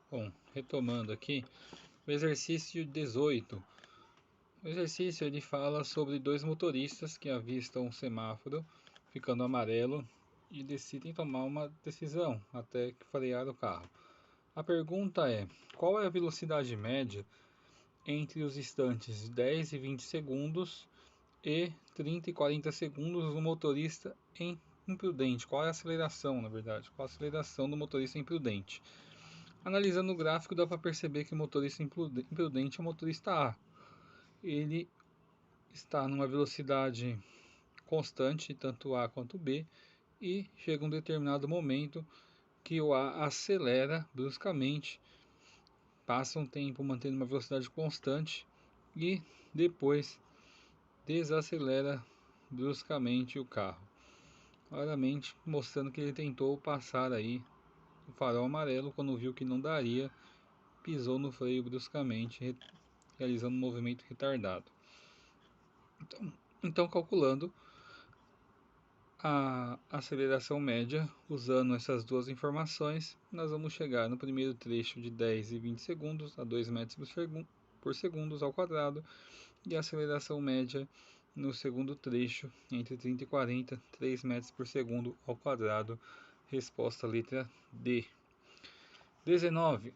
Bom, retomando aqui, o exercício 18. O exercício ele fala sobre dois motoristas que avistam um semáforo ficando amarelo e decidem tomar uma decisão até que frear o carro. A pergunta é: qual é a velocidade média entre os instantes 10 e 20 segundos e 30 e 40 segundos do motorista imprudente? Qual é a aceleração, na verdade? Qual a aceleração do motorista imprudente? Analisando o gráfico, dá para perceber que o motorista imprudente é o motorista A. Ele está numa velocidade constante, tanto A quanto B, e chega um determinado momento que o A acelera bruscamente, passa um tempo mantendo uma velocidade constante e depois desacelera bruscamente o carro, claramente mostrando que ele tentou passar aí o farol amarelo. Quando viu que não daria, pisou no freio bruscamente, realizando um movimento retardado. Então, calculando a aceleração média, usando essas duas informações, nós vamos chegar no primeiro trecho de 10 e 20 segundos a 2 metros por segundo ao quadrado, e a aceleração média no segundo trecho, entre 30 e 40, 3 metros por segundo ao quadrado. Resposta letra D. 19.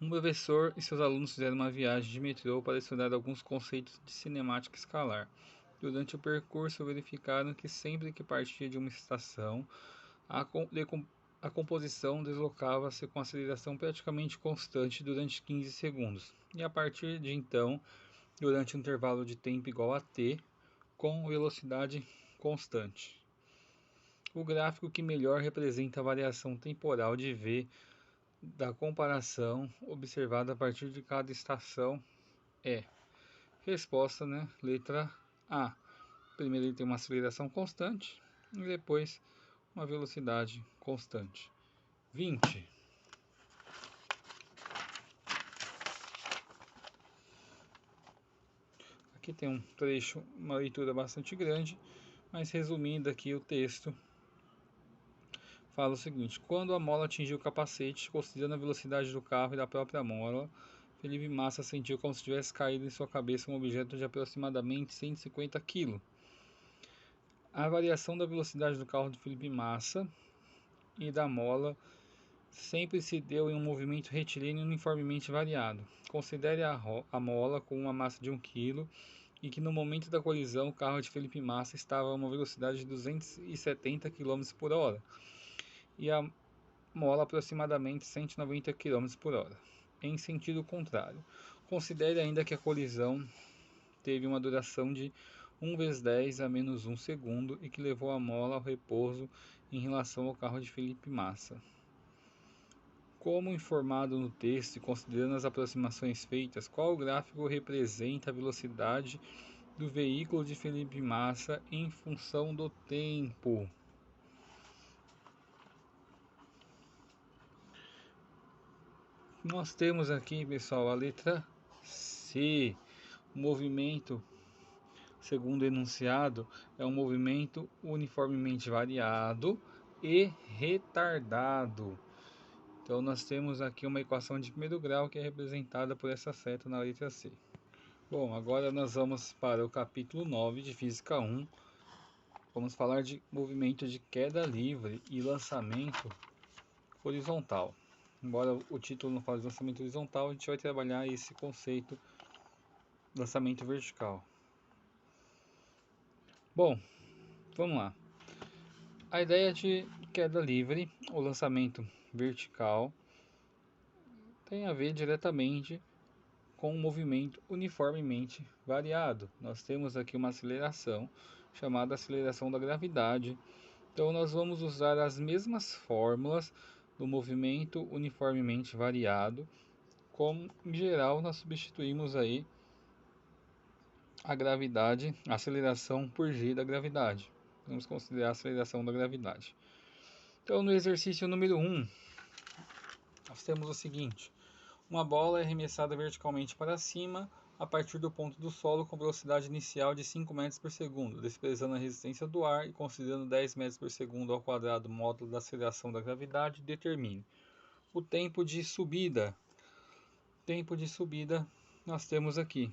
Um professor e seus alunos fizeram uma viagem de metrô para estudar alguns conceitos de cinemática escalar. Durante o percurso, verificaram que sempre que partia de uma estação, a composição deslocava-se com aceleração praticamente constante durante 15 segundos, e a partir de então, durante um intervalo de tempo igual a t, com velocidade constante. O gráfico que melhor representa a variação temporal de v da comparação observada a partir de cada estação é. Resposta, né? Letra A. Primeiro ele tem uma aceleração constante e depois uma velocidade constante. 20. Aqui tem um trecho, uma leitura bastante grande, mas resumindo aqui o texto, fala o seguinte: quando a mola atingiu o capacete, considerando a velocidade do carro e da própria mola, Felipe Massa sentiu como se tivesse caído em sua cabeça um objeto de aproximadamente 150 kg. A variação da velocidade do carro de Felipe Massa e da mola sempre se deu em um movimento retilíneo uniformemente variado. Considere a mola com uma massa de 1 kg e que no momento da colisão o carro de Felipe Massa estava a uma velocidade de 270 km por hora e a mola aproximadamente 190 km por hora, em sentido contrário. Considere ainda que a colisão teve uma duração de 1 vezes 10 a menos 1 segundo e que levou a mola ao repouso em relação ao carro de Felipe Massa. Como informado no texto e considerando as aproximações feitas, qual gráfico representa a velocidade do veículo de Felipe Massa em função do tempo? Nós temos aqui, pessoal, a letra C. O movimento, segundo o enunciado, é um movimento uniformemente variado e retardado. Então nós temos aqui uma equação de primeiro grau que é representada por essa seta na letra C. Bom, agora nós vamos para o capítulo 9 de Física 1. Vamos falar de movimento de queda livre e lançamento horizontal. Embora o título não fale de lançamento horizontal, a gente vai trabalhar esse conceito de lançamento vertical. Bom, vamos lá. A ideia de queda livre ou lançamento vertical tem a ver diretamente com um movimento uniformemente variado. Nós temos aqui uma aceleração chamada aceleração da gravidade. Então nós vamos usar as mesmas fórmulas do movimento uniformemente variado, como em geral nós substituímos aí a gravidade, a aceleração por g da gravidade. Vamos considerar a aceleração da gravidade. Então no exercício número 1, nós temos o seguinte: uma bola é arremessada verticalmente para cima a partir do ponto do solo com velocidade inicial de 5 metros por segundo, desprezando a resistência do ar e considerando 10 metros por segundo ao quadrado módulo da aceleração da gravidade, determine o tempo de subida. Tempo de subida nós temos aqui.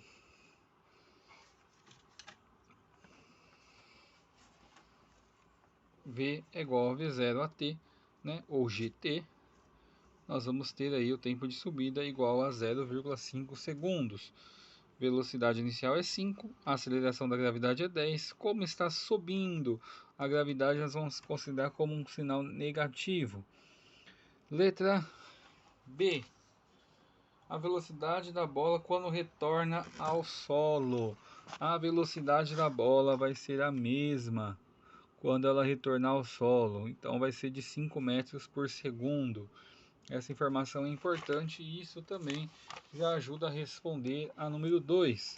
V é igual a V0 a t, né, ou GT. Nós vamos ter aí o tempo de subida igual a 0,5 segundos. Velocidade inicial é 5, a aceleração da gravidade é 10. Como está subindo a gravidade, nós vamos considerar como um sinal negativo. Letra B. A velocidade da bola quando retorna ao solo. A velocidade da bola vai ser a mesma quando ela retornar ao solo. Então vai ser de 5 metros por segundo. Essa informação é importante e isso também já ajuda a responder a número 2.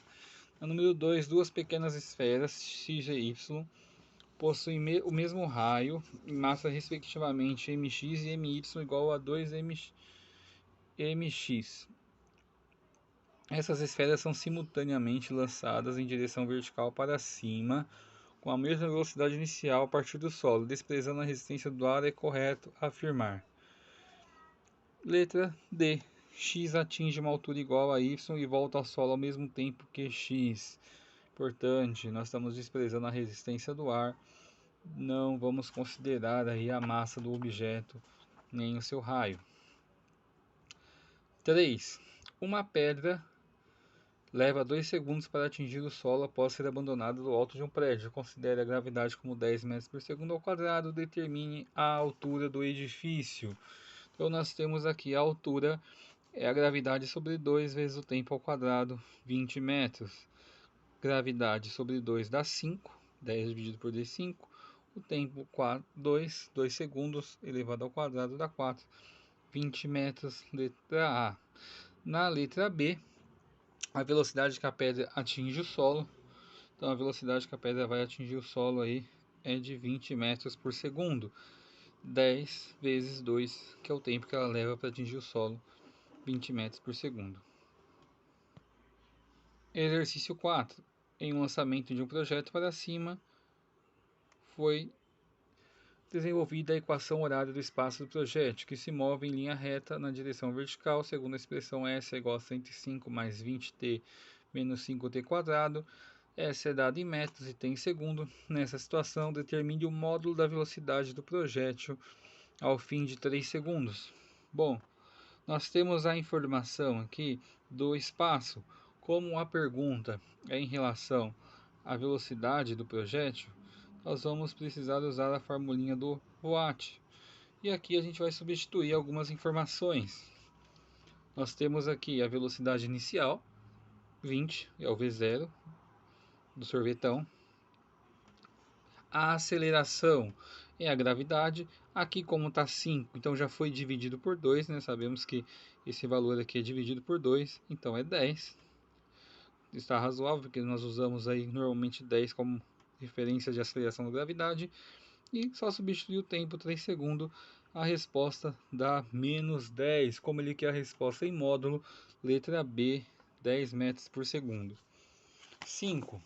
A número 2, duas pequenas esferas x e y possuem o mesmo raio e massa respectivamente mx e my igual a 2mx. Essas esferas são simultaneamente lançadas em direção vertical para cima com a mesma velocidade inicial a partir do solo. Desprezando a resistência do ar, é correto afirmar. Letra D. X atinge uma altura igual a y e volta ao solo ao mesmo tempo que x. Importante, nós estamos desprezando a resistência do ar. Não vamos considerar aí a massa do objeto, nem o seu raio. 3. Uma pedra leva 2 segundos para atingir o solo após ser abandonada do alto de um prédio. Considere a gravidade como 10 metros por segundo ao quadrado. Determine a altura do edifício. Então nós temos aqui a altura é a gravidade sobre 2 vezes o tempo ao quadrado, 20 metros. Gravidade sobre 2 dá 5, 10 dividido por 2, 5. O tempo 2 segundos elevado ao quadrado dá 4, 20 metros, letra A. Na letra B, a velocidade que a pedra atinge o solo. Então a velocidade que a pedra vai atingir o solo aí é de 20 metros por segundo. 10 vezes 2, que é o tempo que ela leva para atingir o solo, 20 metros por segundo. Exercício 4. Em um lançamento de um projeto para cima, foi desenvolvida a equação horária do espaço do projétil, que se move em linha reta na direção vertical, segundo a expressão S é igual a 105 mais 20t menos 5t quadrado. S é dado em metros e t em segundo. Nessa situação, determine o módulo da velocidade do projétil ao fim de 3 segundos. Bom, nós temos a informação aqui do espaço. Como a pergunta é em relação à velocidade do projétil, nós vamos precisar usar a formulinha do watt. E aqui a gente vai substituir algumas informações. Nós temos aqui a velocidade inicial, 20, é o V0 do sorvetão. A aceleração é a gravidade. Aqui como está 5, então já foi dividido por 2, né? Sabemos que esse valor aqui é dividido por 2, então é 10. Está razoável, porque nós usamos aí normalmente 10 como referência de aceleração da gravidade. E só substituir o tempo 3 segundos, a resposta dá menos 10. Como ele quer a resposta em módulo, letra B, 10 metros por segundo. 5.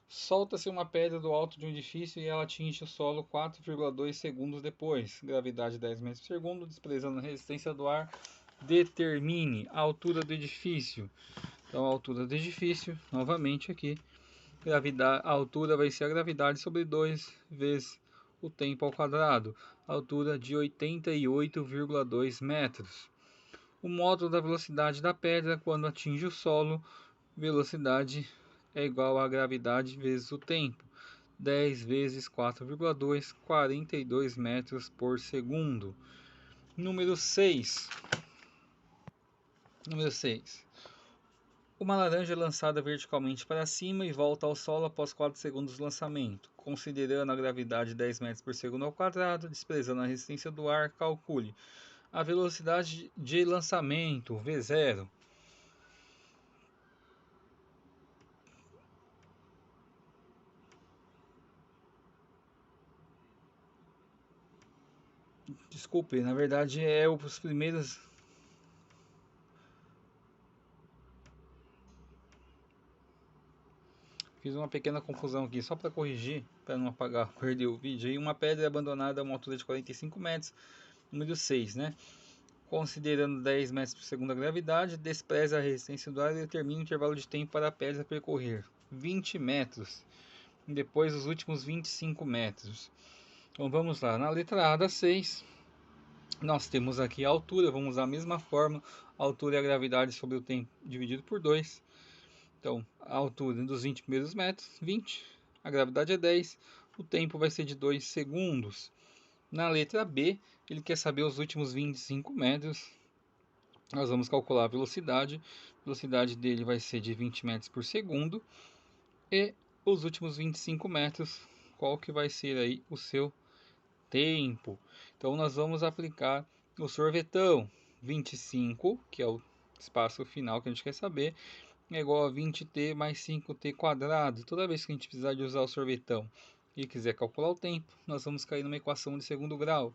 Solta-se uma pedra do alto de um edifício e ela atinge o solo 4,2 segundos depois. Gravidade 10 metros por segundo, desprezando a resistência do ar. Determine a altura do edifício. Então, a altura do edifício, novamente aqui, a altura vai ser a gravidade sobre 2 vezes o tempo ao quadrado. Altura de 88,2 metros. O módulo da velocidade da pedra quando atinge o solo, velocidade é igual a gravidade vezes o tempo. 10 vezes 4,2, 42 metros por segundo. Número 6. Número 6. Uma laranja é lançada verticalmente para cima e volta ao solo após 4 segundos de lançamento. Considerando a gravidade 10 metros por segundo ao quadrado, desprezando a resistência do ar, calcule a velocidade de lançamento, V0. Desculpe, na verdade é os primeiros... fiz uma pequena confusão aqui, só para corrigir, para não apagar, perder o vídeo. Aí uma pedra é abandonada a uma altura de 45 metros, número 6, né? Considerando 10 metros por segundo a gravidade, despreza a resistência do ar e determina o intervalo de tempo para a pedra percorrer 20 metros. E depois os últimos 25 metros. Então vamos lá, na letra A da 6, nós temos aqui a altura, vamos usar a mesma forma, a altura e a gravidade sobre o tempo dividido por 2. Então, a altura dos 20 primeiros metros, 20, a gravidade é 10, o tempo vai ser de 2 segundos. Na letra B, ele quer saber os últimos 25 metros, nós vamos calcular a velocidade dele vai ser de 20 metros por segundo, e os últimos 25 metros, qual que vai ser aí o seu tempo. Então nós vamos aplicar o sorvetão. 25, que é o espaço final que a gente quer saber, é igual a 20t mais 5t quadrado. Toda vez que a gente precisar de usar o sorvetão e quiser calcular o tempo, nós vamos cair numa equação de segundo grau.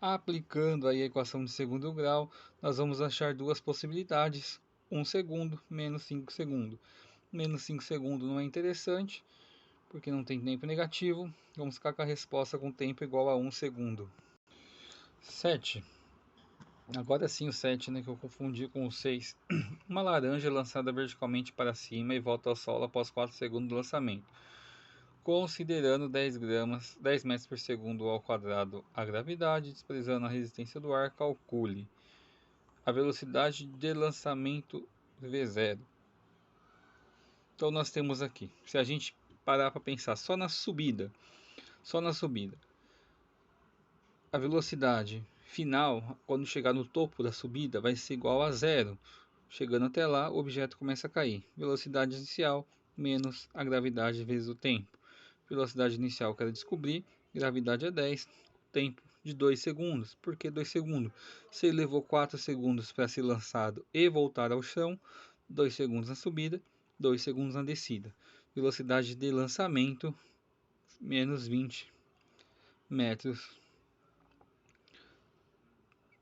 Aplicando aí a equação de segundo grau, nós vamos achar duas possibilidades: 1 segundo menos 5 segundos. Menos 5 segundos não é interessante, porque não tem tempo negativo. Vamos ficar com a resposta com tempo igual a 1 segundo. 7. Agora sim o 7, né, que eu confundi com o 6. Uma laranja é lançada verticalmente para cima e volta ao solo após 4 segundos do lançamento. Considerando 10 metros por segundo ao quadrado a gravidade, desprezando a resistência do ar, calcule a velocidade de lançamento V0. Então nós temos aqui, se a gente parar para pensar só na subida, a velocidade final, quando chegar no topo da subida, vai ser igual a zero. Chegando até lá, o objeto começa a cair. Velocidade inicial menos a gravidade vezes o tempo. Velocidade inicial quero descobrir, gravidade é 10, tempo de 2 segundos. Por que 2 segundos? Se ele levou 4 segundos para ser lançado e voltar ao chão, 2 segundos na subida, 2 segundos na descida. Velocidade de lançamento menos 20 metros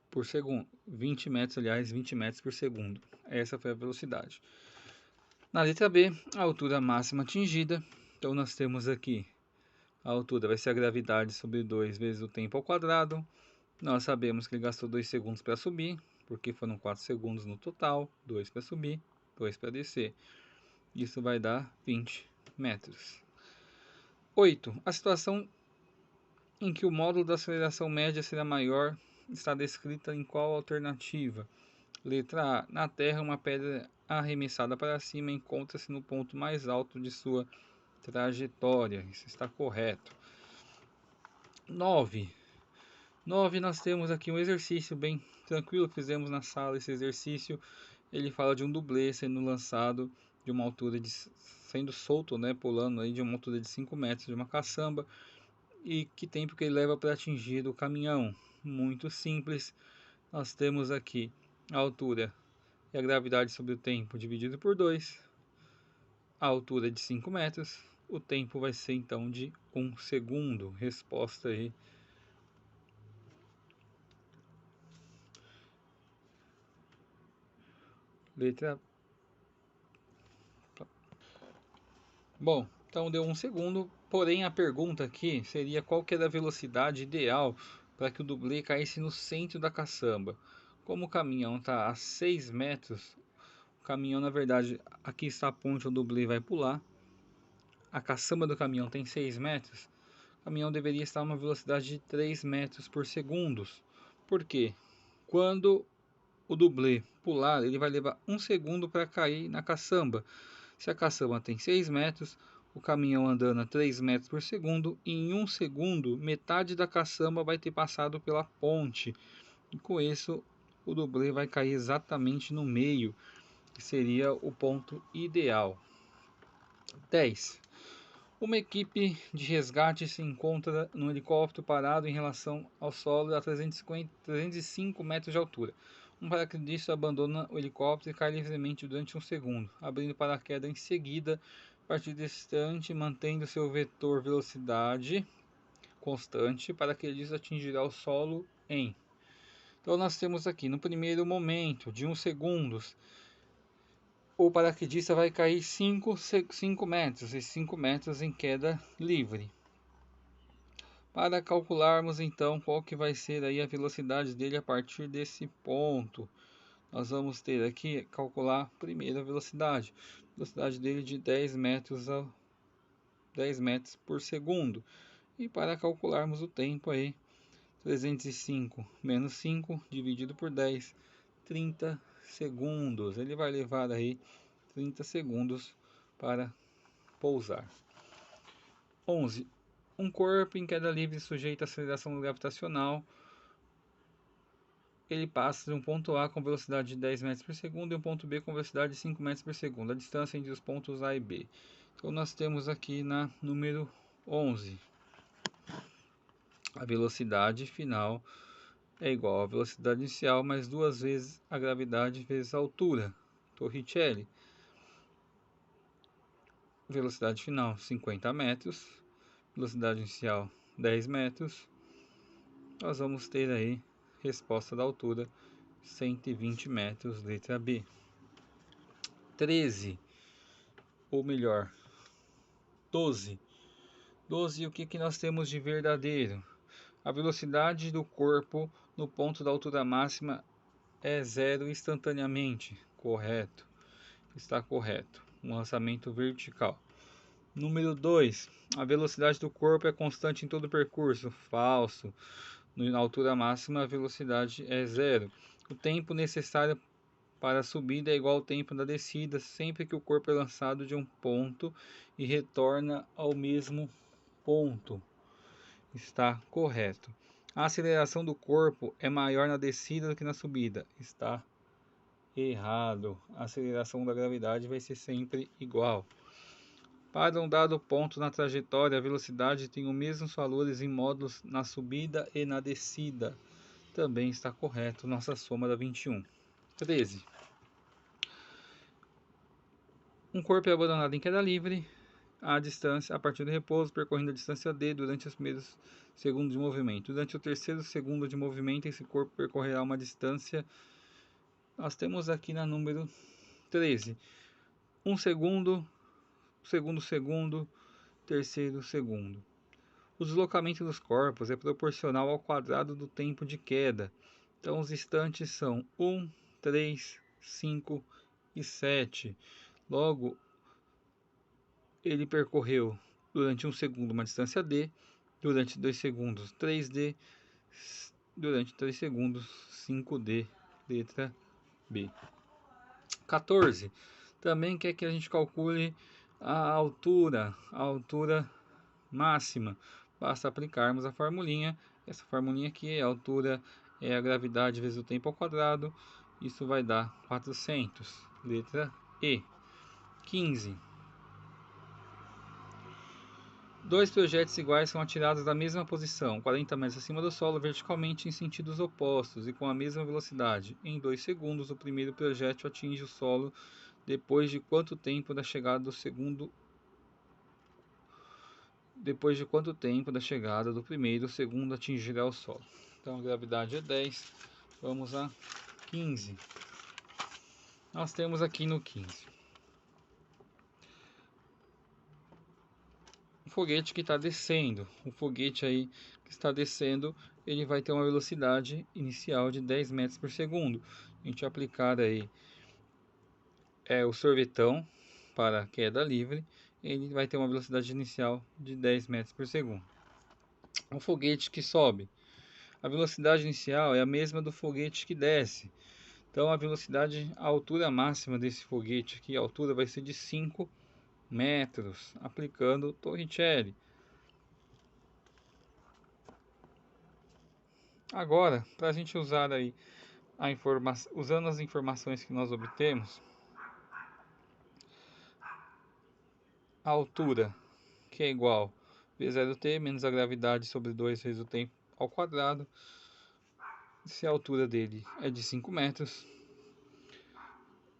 por segundo. 20 metros, aliás, 20 metros por segundo. Essa foi a velocidade. Na letra B, a altura máxima atingida. Então nós temos aqui a altura vai ser a gravidade sobre 2 vezes o tempo ao quadrado. Nós sabemos que ele gastou 2 segundos para subir, porque foram 4 segundos no total. 2 para subir, 2 para descer. Isso vai dar 20 metros. 8. A situação em que o módulo da aceleração média será maior está descrita em qual alternativa? Letra A. Na Terra, uma pedra arremessada para cima encontra-se no ponto mais alto de sua trajetória. Isso está correto. 9. Nós temos aqui um exercício bem tranquilo. Fizemos na sala esse exercício. Ele fala de um dublê sendo lançado de uma altura de... sendo solto, né, pulando aí de uma altura de 5 metros de uma caçamba. E que tempo que ele leva para atingir o caminhão? Muito simples. Nós temos aqui a altura e a gravidade sobre o tempo dividido por 2. A altura de 5 metros. O tempo vai ser então de 1 segundo. Resposta aí. Letra... Bom, então deu 1 segundo. Porém a pergunta aqui seria qual que era a velocidade ideal para que o dublê caísse no centro da caçamba. Como o caminhão está a 6 metros, o caminhão na verdade, aqui está a ponte onde o dublê vai pular. A caçamba do caminhão tem 6 metros. O caminhão deveria estar a uma velocidade de 3 metros por segundo. Por quê? Quando o dublê pular, ele vai levar 1 segundo para cair na caçamba. Se a caçamba tem 6 metros, o caminhão andando a 3 metros por segundo, em 1 segundo, metade da caçamba vai ter passado pela ponte. E com isso, o dublê vai cair exatamente no meio, que seria o ponto ideal. 10. Uma equipe de resgate se encontra num helicóptero parado em relação ao solo a 305 metros de altura. Um paraquedista abandona o helicóptero e cai livremente durante 1 segundo, abrindo paraquedas em seguida, a partir desse instante, mantendo seu vetor velocidade constante, o paraquedista atingirá o solo em... Então nós temos aqui, no primeiro momento de 1 segundo, o paraquedista vai cair 5 metros, e 5 metros em queda livre. Para calcularmos então qual que vai ser aí a velocidade dele a partir desse ponto, nós vamos ter aqui calcular primeiro a velocidade dele de 10 metros a 10 metros por segundo. E para calcularmos o tempo aí, 305 menos 5 dividido por 10, 30 segundos. Ele vai levar aí 30 segundos para pousar. 11. Um corpo em queda livre sujeito à aceleração gravitacional, ele passa de um ponto A com velocidade de 10 metros por segundo e um ponto B com velocidade de 5 metros por segundo, a distância entre os pontos A e B. Então nós temos aqui na número 11, a velocidade final é igual à velocidade inicial mais 2 vezes a gravidade vezes a altura, Torricelli. Velocidade final 50 metros, velocidade inicial 10 metros. Nós vamos ter aí resposta da altura 120 metros, letra B. 13, ou melhor, 12. 12, o que nós temos de verdadeiro? A velocidade do corpo no ponto da altura máxima é zero instantaneamente. Correto. Está correto. Um lançamento vertical. Número 2. A velocidade do corpo é constante em todo o percurso. Falso. Na altura máxima, a velocidade é zero. O tempo necessário para a subida é igual ao tempo da descida, sempre que o corpo é lançado de um ponto e retorna ao mesmo ponto. Está correto. A aceleração do corpo é maior na descida do que na subida. Está errado. A aceleração da gravidade vai ser sempre igual. Para um dado ponto na trajetória, a velocidade tem os mesmos valores em módulos na subida e na descida. Também está correto. Nossa soma dá 21. 13. Um corpo é abandonado em queda livre a distância a partir do repouso, percorrendo a distância d durante os primeiros segundos de movimento. Durante o terceiro segundo de movimento, esse corpo percorrerá uma distância. Nós temos aqui na número 13. 1 segundo, segundo, terceiro segundo. O deslocamento dos corpos é proporcional ao quadrado do tempo de queda. Então os instantes são 1, 3, 5 e 7. Logo, ele percorreu durante 1 segundo uma distância d, durante 2 segundos 3d, durante 3 segundos 5d, letra B. 14. Também quer que a gente calcule a altura máxima. Basta aplicarmos a formulinha. Essa formulinha aqui, a altura é a gravidade vezes o tempo ao quadrado. Isso vai dar 400, letra E. 15. Dois projéteis iguais são atirados da mesma posição, 40 metros acima do solo, verticalmente em sentidos opostos e com a mesma velocidade. Em 2 segundos, o primeiro projétil atinge o solo depois de quanto tempo da chegada do segundo? Depois de quanto tempo da chegada do primeiro, o segundo atingirá o solo. Então a gravidade é 10. Vamos a 15. Nós temos aqui no 15 um foguete que está descendo. O foguete aí que está descendo, ele vai ter uma velocidade inicial de 10 metros por segundo. A gente aplicar aí o sorvetão para queda livre, ele vai ter uma velocidade inicial de 10 metros por segundo. Um foguete que sobe, a velocidade inicial é a mesma do foguete que desce. Então a velocidade, a altura máxima desse foguete aqui, a altura vai ser de 5 metros, aplicando Torricelli. Agora, para a gente usar aí usando as informações que nós obtemos, a altura, que é igual a V0t menos a gravidade sobre 2 vezes o tempo ao quadrado. Se a altura dele é de 5 metros,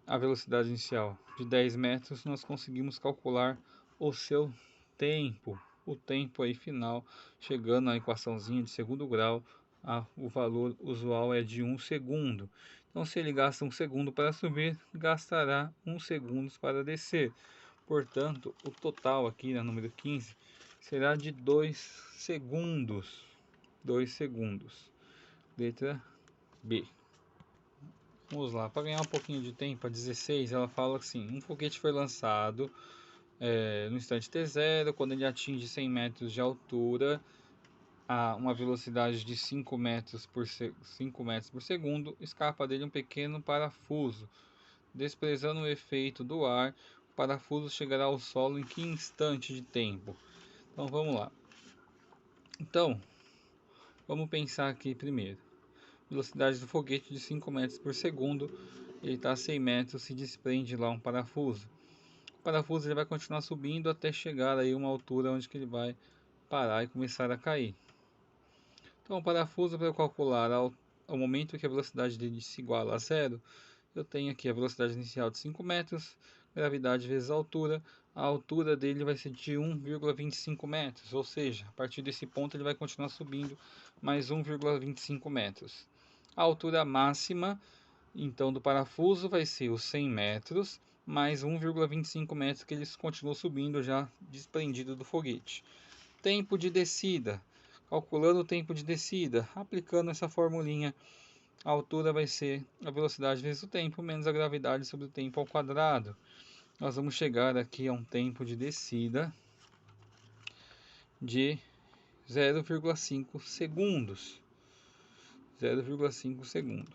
a velocidade inicial de 10 metros, nós conseguimos calcular o seu tempo. O tempo aí final, chegando à equaçãozinha de segundo grau, o valor usual é de 1 segundo. Então, se ele gasta 1 segundo para subir, gastará 1 segundo para descer. Portanto, o total aqui na número 15 será de 2 segundos. 2 segundos. Letra B. Vamos lá, para ganhar um pouquinho de tempo, a 16, ela fala assim: um foguete foi lançado no instante T0, quando ele atinge 100 metros de altura, a uma velocidade de 5 metros por segundo, escapa dele um pequeno parafuso. Desprezando o efeito do ar, o parafuso chegará ao solo em que instante de tempo? Então vamos lá. Então, vamos pensar aqui primeiro. Velocidade do foguete de 5 metros por segundo, ele está a 100 metros, se desprende lá um parafuso. O parafuso ele vai continuar subindo até chegar aí uma altura onde que ele vai parar e começar a cair. Então o parafuso, para eu calcular ao momento que a velocidade dele se iguala a zero, eu tenho aqui a velocidade inicial de 5 metros, gravidade vezes a altura dele vai ser de 1,25 metros, ou seja, a partir desse ponto ele vai continuar subindo mais 1,25 metros. A altura máxima, então, do parafuso vai ser os 100 metros, mais 1,25 metros que eles continuam subindo já desprendido do foguete. Tempo de descida. Calculando o tempo de descida, aplicando essa formulinha, a altura vai ser a velocidade vezes o tempo, menos a gravidade sobre o tempo ao quadrado. Nós vamos chegar aqui a um tempo de descida de 0,5 segundos. 0,5 segundos.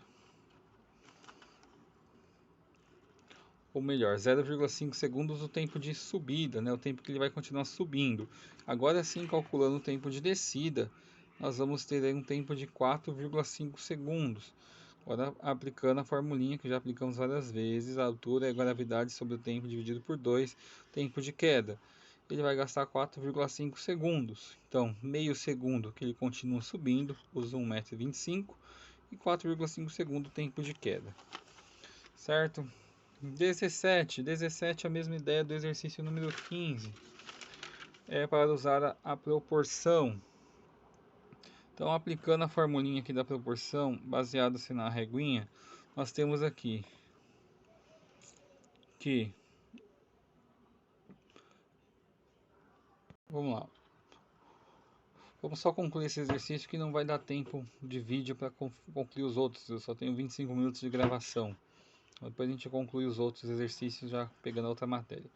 Ou melhor, 0,5 segundos o tempo de subida, né? O tempo que ele vai continuar subindo. Agora sim, calculando o tempo de descida, nós vamos ter aí um tempo de 4,5 segundos. Agora, aplicando a formulinha que já aplicamos várias vezes, a altura é a gravidade sobre o tempo dividido por 2, tempo de queda. Ele vai gastar 4,5 segundos. Então, meio segundo que ele continua subindo, usa 1,25 m, e 4,5 segundos tempo de queda. Certo? 17 é a mesma ideia do exercício número 15. É para usar a proporção. Então, aplicando a formulinha aqui da proporção, baseado-se na reguinha, nós temos aqui que... Vamos lá. Vamos só concluir esse exercício que não vai dar tempo de vídeo para concluir os outros. Eu só tenho 25 minutos de gravação. Depois a gente conclui os outros exercícios já pegando a outra matéria.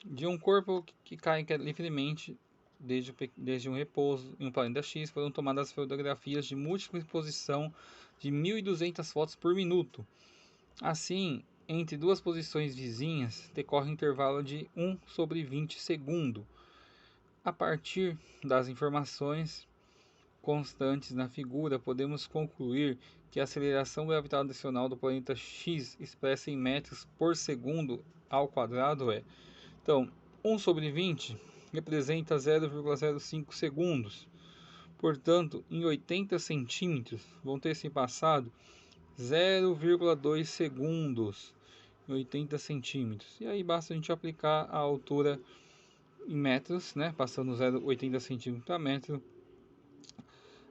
De um corpo que cai livremente desde um repouso em um planeta X, foram tomadas fotografias de múltipla exposição de 1.200 fotos por minuto. Assim, entre duas posições vizinhas, decorre um intervalo de 1/20 segundo. A partir das informações constantes na figura, podemos concluir que a aceleração gravitacional do planeta X, expressa em metros por segundo ao quadrado, é... Então, 1/20 representa 0,05 segundos. Portanto, em 80 centímetros, vão ter se passado 0,2 segundos em 80 centímetros. E aí basta a gente aplicar a altura em metros, né? Passando 0,80 centímetros para metro.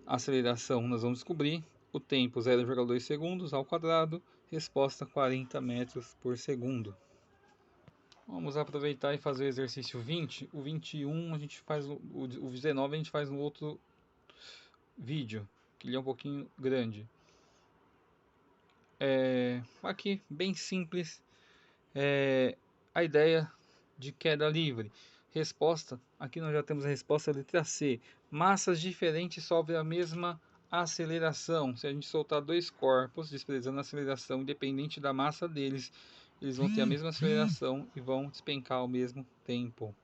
A aceleração nós vamos descobrir. O tempo 0,2 segundos ao quadrado. Resposta 40 metros por segundo. Vamos aproveitar e fazer o exercício 20. O 21 a gente faz, o 19 a gente faz no outro vídeo, que ele é um pouquinho grande. Aqui, bem simples, a ideia de queda livre. Resposta, aqui nós já temos a resposta, letra C. Massas diferentes sofrem a mesma aceleração. Se a gente soltar dois corpos, desprezando a aceleração, independente da massa deles, eles vão ter a mesma aceleração e vão despencar ao mesmo tempo.